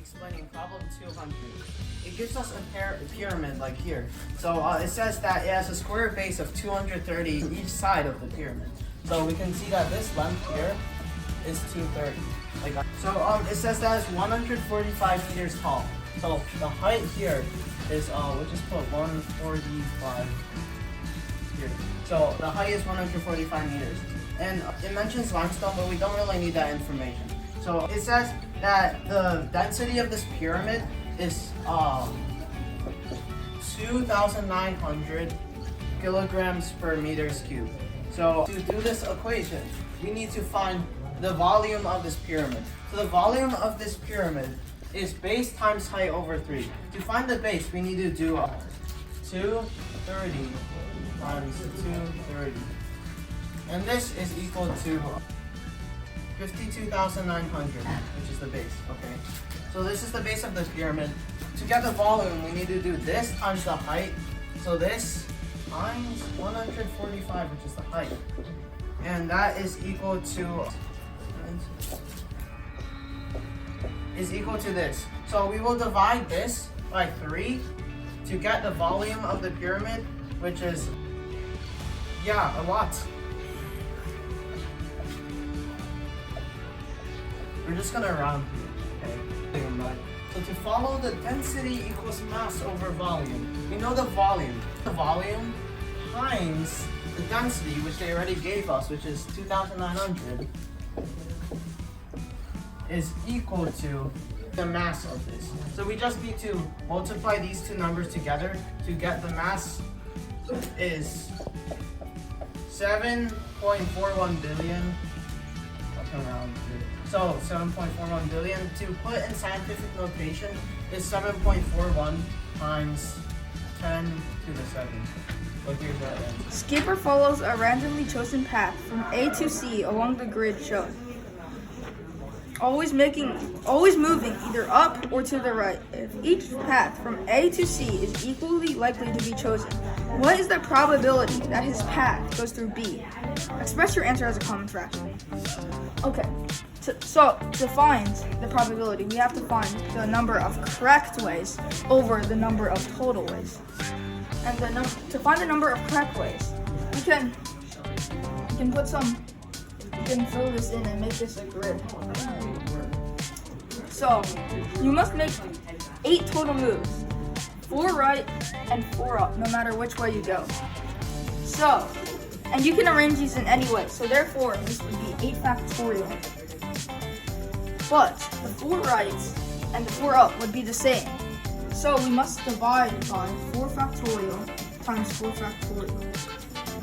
explaining problem 200. It gives us a pyramid like here. So it says that it has a square base of 230 each side of the pyramid. So we can see that this length here is 230. So it says that it's 145 meters tall. So the height here is we'll just put 145 here. So the height is 145 meters. And it mentions limestone, but we don't really need that information. So it says that the density of this pyramid is 2,900 kilograms per meters cubed. So to do this equation, we need to find the volume of this pyramid. So the volume of this pyramid is base times height over 3. To find the base, we need to do 230 times 230. And this is equal to 52,900, which is the base, okay? So this is the base of the pyramid. To get the volume, we need to do this times the height. So this times 145, which is the height. And that is equal to this. So we will divide this by 3 to get the volume of the pyramid, which is, a lot. We're just gonna round here, okay? So to follow the density equals mass over volume, we know the volume. The volume times the density, which they already gave us, which is 2,900, is equal to the mass of this. So we just need to multiply these two numbers together to get the mass is 7.41 billion. I'll come around here. So 7.41 billion, to put in scientific notation, is 7.41 times 10 to the 7. So here's that answer. Skipper follows a randomly chosen path from A to C along the grid shown. Always moving either up or to the right. If each path from A to C is equally likely to be chosen, what is the probability that his path goes through B? Express your answer as a common fraction. Okay, so to find the probability, we have to find the number of correct ways over the number of total ways. And to find the number of correct ways, you can fill this in and make this a grid. So you must make 8 total moves, 4 right and 4 up, no matter which way you go. So, and you can arrange these in any way. So therefore, this would be 8 factorial. But the 4 right and the 4 up would be the same. So we must divide by 4 factorial times 4 factorial.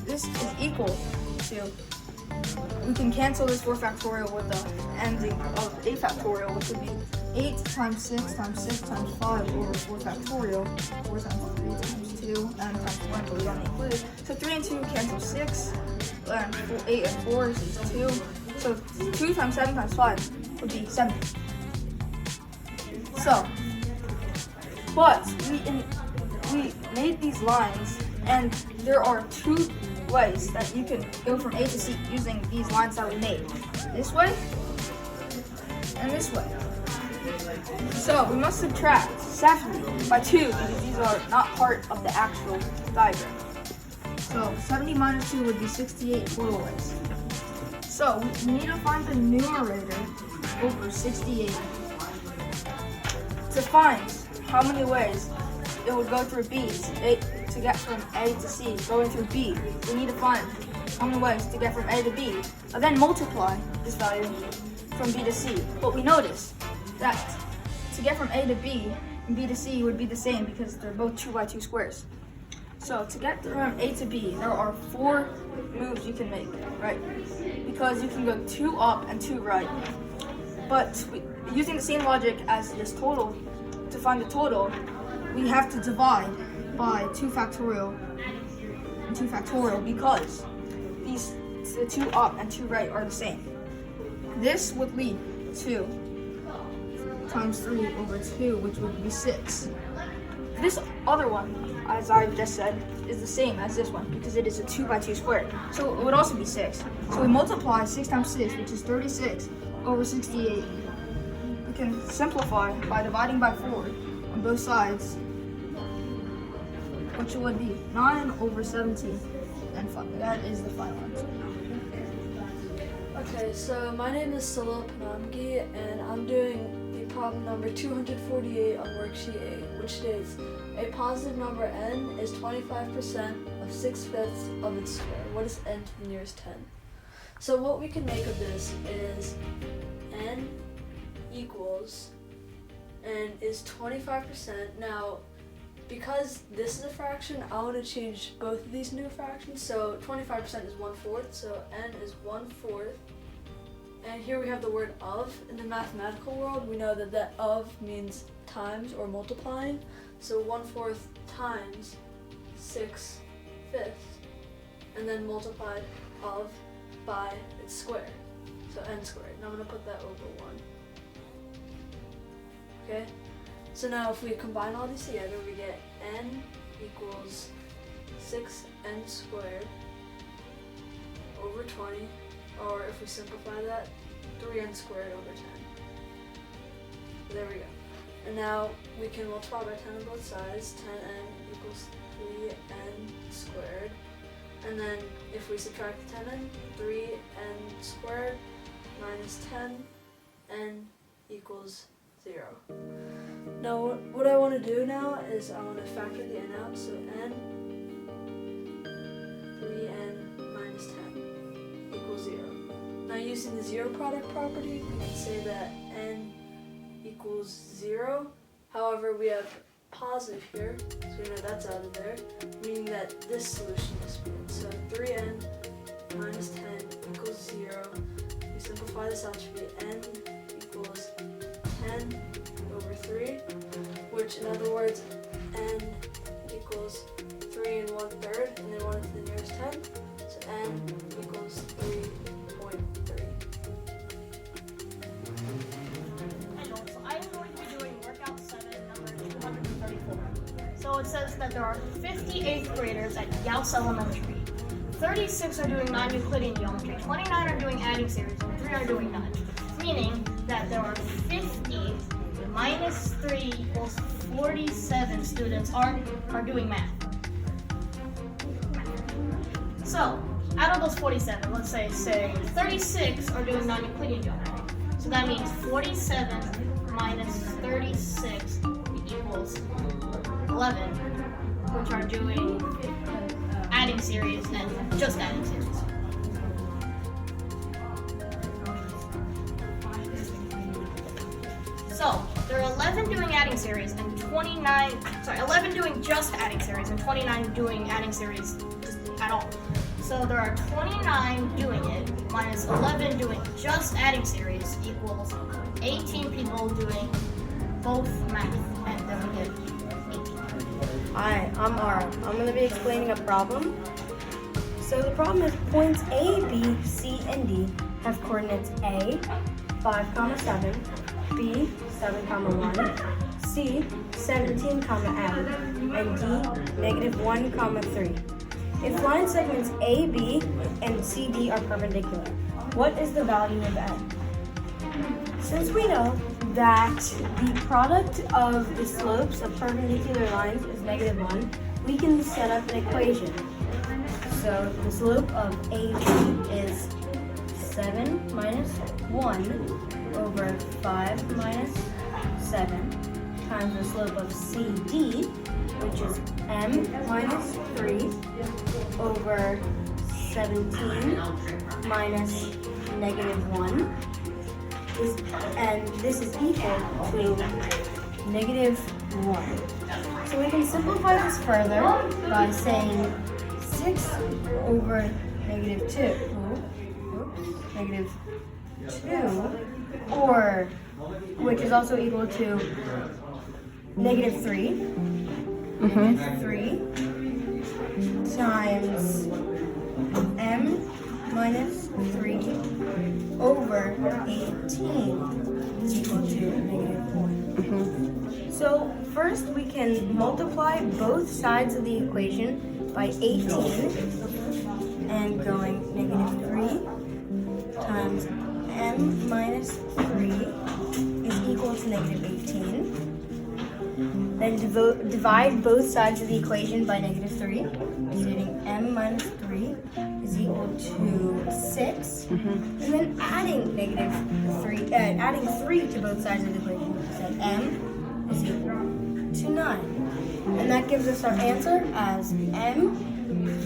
This is equal to, we can cancel this 4 factorial with the ending of 8 factorial, which would be 8 times 6 times 6 times 5 over 4 factorial, 4 times 3 times 2, and times 1, but we don't include it. So 3 and 2 cancel 6, and 8 and 4 is 2. So 2 times 7 times 5 would be 70. So, but we made these lines, and there are 2 ways that you can go from A to C using these lines that we made. This way and this way. So we must subtract 70 by 2 because these are not part of the actual diagram. So 70 minus 2 would be 68 total ways. So we need to find the numerator over 68 to find how many ways it would go through B to get from A to C. Going through B, we need to find how many ways to get from A to B, and then multiply this value from B to C. But we notice that to get from A to B and B to C would be the same because they're both 2 by 2 squares. So to get from A to B, there are 4 moves you can make, right? Because you can go 2 up and 2 right. But using the same logic as this total, to find the total, we have to divide by 2 factorial and 2 factorial because the 2 up and 2 right are the same. This would lead to times 3 over 2, which would be 6. This other one, as I just said, is the same as this one because it is a 2 by 2 square. So it would also be 6. So we multiply 6 times 6, which is 36, over 68. we can simplify by dividing by 4 on both sides, which would be 9 over 17. And that is the final answer. Okay, so my name is Sala Panamgi, and I'm doing the problem number 248 on worksheet 8, which states a positive number n is 25% of 6/5 of its square. What is n to the nearest 10? So what we can make of this is n equals n is 25%. Now, because this is a fraction, I want to change both of these new fractions. So 25% is 1/4, so n is 1/4. And here we have the word of. In the mathematical world, we know that that of means times or multiplying. So 1/4 times 6/5, and then multiplied of by its square, so n squared. And I'm going to put that over 1. Okay? So now if we combine all these together, we get n equals 6n squared over 20, or if we simplify that, 3n squared over 10. There we go. And now we can multiply by 10 on both sides. 10n equals 3n squared. And then if we subtract 10n, 3n squared minus 10n equals 0. Now what I want to do now is I want to factor the n out, so n 3n minus 10 equals 0. Now using the zero product property, we can say that n equals 0. However, we have positive here, so we know that's out of there, meaning that this solution is good. So 3n minus 10 equals 0. We simplify this out to be n equals 10 over 3, which in other words, n equals 3 and 1/3, and then 1 to the nearest 10, so n equals 3.3. Hello, so I'm going to be doing workout 7, number 234. So it says that there are 50 8th graders at Yaus Elementary. 36 are doing non-Euclidean geometry, 29 are doing adding series, and 3 are doing none. Meaning that there are 50 minus 3 equals 47 students are doing math. So, out of those 47, let's say 36 are doing non-Euclidean geometry. So that means 47 minus 36 equals 11, which are doing adding series and just adding series. So, there are 11 doing adding series and 11 doing just adding series and 29 doing adding series just at all. So there are 29 doing it minus 11 doing just adding series equals 18 people doing both math, and then we get 18. Hi, I'm Ara. I'm going to be explaining a problem. So the problem is points A, B, C, and D have coordinates A, 5, 7, B, 7, 1, C, 17, M, and D, -1, 3. If line segments A, B, and CD are perpendicular, what is the value of N? Since we know that the product of the slopes of perpendicular lines is -1, we can set up an equation. So the slope of AB is 7 minus 1 over 5 minus 7 times the slope of CD, which is m minus 3 over 17 minus -1. And this is equal to -1. So we can simplify this further by saying 6 over -2. -2, or which is also equal to -3. -3 times m minus 3 over 18 is equal to -1. So first we can multiply both sides of the equation by 18 and going -3 times m minus 3 is equal negative 18. Then divide both sides of the equation by negative 3, stating m minus 3 is equal to 6. And then adding adding 3 to both sides of the equation, so m is equal to 9. And that gives us our answer as m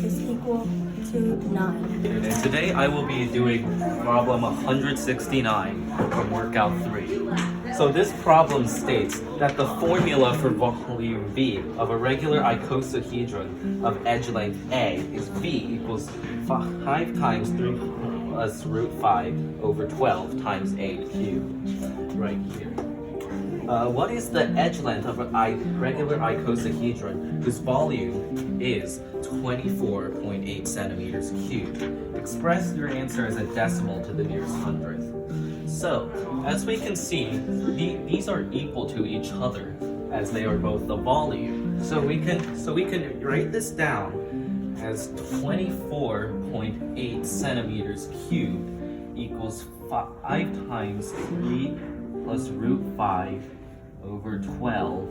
is equal to 9. And today I will be doing problem 169 from workout 3. So this problem states that the formula for volume V of a regular icosahedron of edge length A is V equals 5 times 3 plus root 5 over 12 times A cubed, right here. What is the edge length of a regular icosahedron whose volume is 24.8 centimeters cubed? Express your answer as a decimal to the nearest hundredth. So, as we can see, these are equal to each other as they are both the volume. So we can write this down as 24.8 centimeters cubed equals 5 times 3 plus root 5 over 12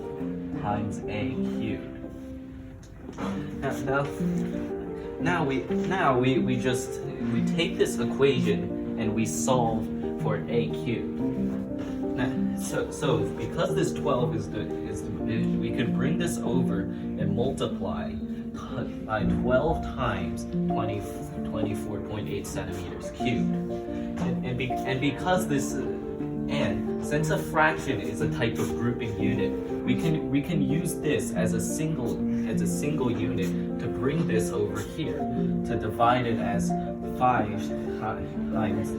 times A cubed. Now we take this equation and we solve for A cubed. Now, so because this 12 we could bring this over and multiply by 12 times 24.8 centimeters cubed. And because this since a fraction is a type of grouping unit, we can use this as a single unit to bring this over here, to divide it as 5 times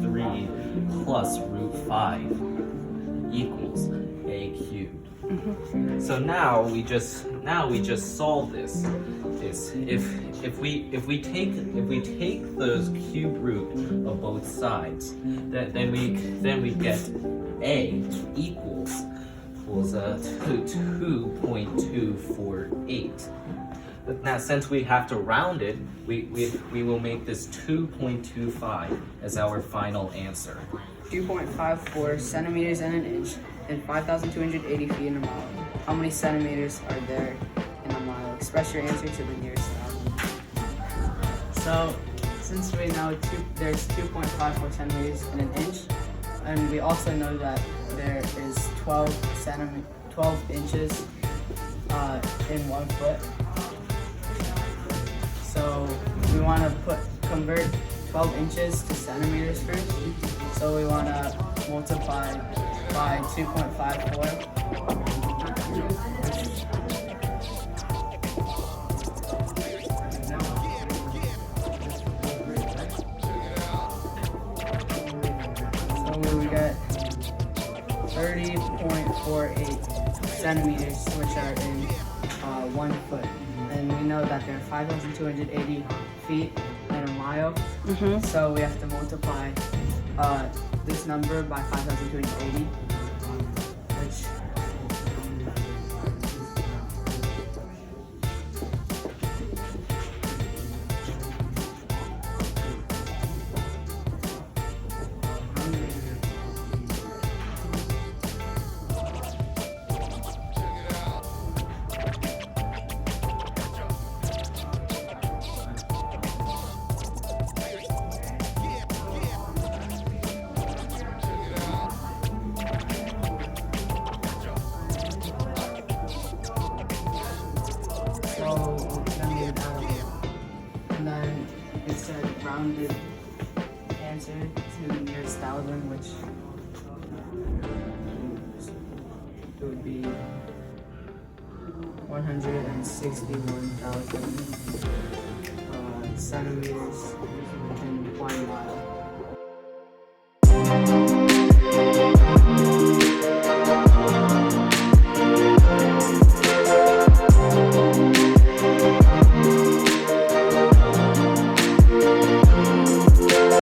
3 plus root 5 equals A cubed. So now we just solve this. If we take the cube root of both sides, then we get A equals 2.248. Now, since we have to round it, we will make this 2.25 as our final answer. 2.54 centimeters in an inch and 5,280 feet in a mile. How many centimeters are there in a mile? Express your answer to the nearest thousand. So, since we know there's 2.54 centimeters in an inch, and we also know that there is 12 inches in 1 foot. So we want to convert 12 inches to centimeters first. So we want to multiply by 2.54. So we get 30.48 centimeters, which are in 1 foot. And we know that there are 5,280 feet in a mile. So we have to multiply this number by 5,280, which and then it's a rounded answer to the nearest thousand, which would be 161,000 centimeters in 1 mile.